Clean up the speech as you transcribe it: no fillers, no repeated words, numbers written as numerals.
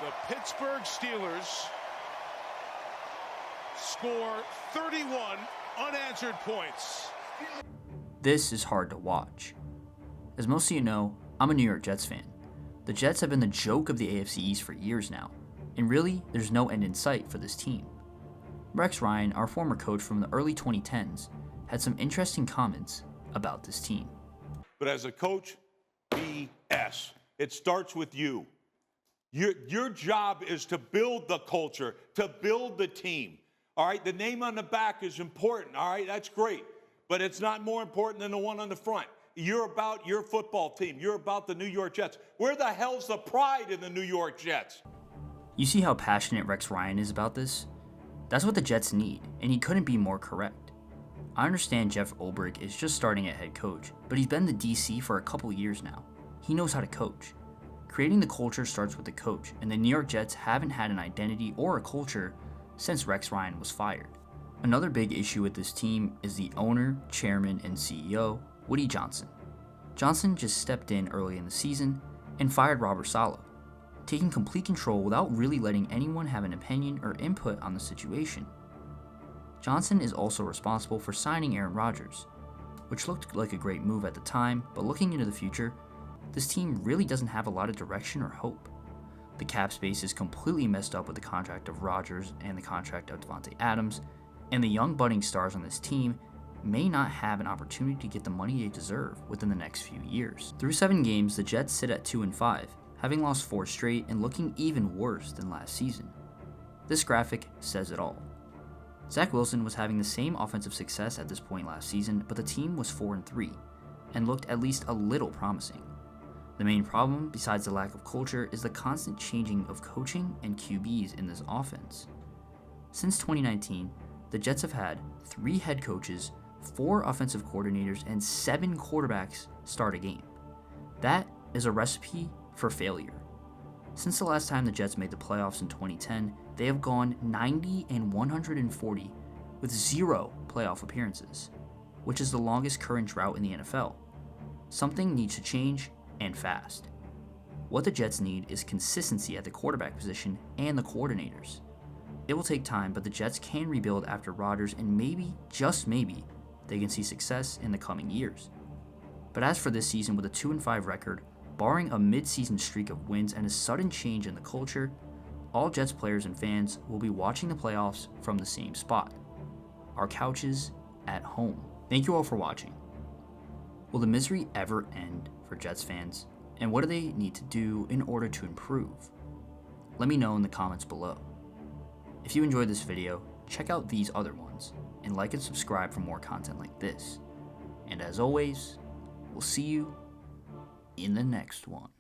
The Pittsburgh Steelers score 31 unanswered points. This is hard to watch. As most of you know, I'm a New York Jets fan. The Jets have been the joke of the AFC East for years now, and really, there's no end in sight for this team. Rex Ryan, our former coach from the early 2010s, had some interesting comments about this team. But as a coach, BS. It starts with you. Your job is to build the culture, to build the team. All right, the name on the back is important. All right, that's great. But it's not more important than the one on the front. You're about your football team. You're about the New York Jets. Where the hell's the pride in the New York Jets? You see how passionate Rex Ryan is about this? That's what the Jets need, and he couldn't be more correct. I understand Jeff Ulbrich is just starting at head coach, but he's been the DC for a couple years now. He knows how to coach. Creating the culture starts with the coach, and the New York Jets haven't had an identity or a culture since Rex Ryan was fired. Another big issue with this team is the owner, chairman, and CEO, Woody Johnson. Johnson just stepped in early in the season and fired Robert Saleh, taking complete control without really letting anyone have an opinion or input on the situation. Johnson is also responsible for signing Aaron Rodgers, which looked like a great move at the time, but looking into the future, this team really doesn't have a lot of direction or hope. The cap space is completely messed up with the contract of Rodgers and the contract of Davante Adams, and the young budding stars on this team may not have an opportunity to get the money they deserve within the next few years. Through 7 games, the Jets sit at 2-5, having lost 4 straight and looking even worse than last season. This graphic says it all. Zach Wilson was having the same offensive success at this point last season, but the team was 4-3 and looked at least a little promising. The main problem, besides the lack of culture, is the constant changing of coaching and QBs in this offense. Since 2019, the Jets have had 3 head coaches, 4 offensive coordinators, and 7 quarterbacks start a game. That is a recipe for failure. Since the last time the Jets made the playoffs in 2010, they have gone 90-140 with 0 playoff appearances, which is the longest current drought in the NFL. Something needs to change, and fast. What the Jets need is consistency at the quarterback position and the coordinators. It will take time, but the Jets can rebuild after Rodgers, and maybe, just maybe, they can see success in the coming years. But as for this season with a 2-5 record, barring a mid-season streak of wins and a sudden change in the culture, all Jets players and fans will be watching the playoffs from the same spot, our couches at home. Thank you all for watching. Will the misery ever end for Jets fans? And what do they need to do in order to improve? Let me know in the comments below. If you enjoyed this video, check out these other ones, and like and subscribe for more content like this. And as always, we'll see you in the next one.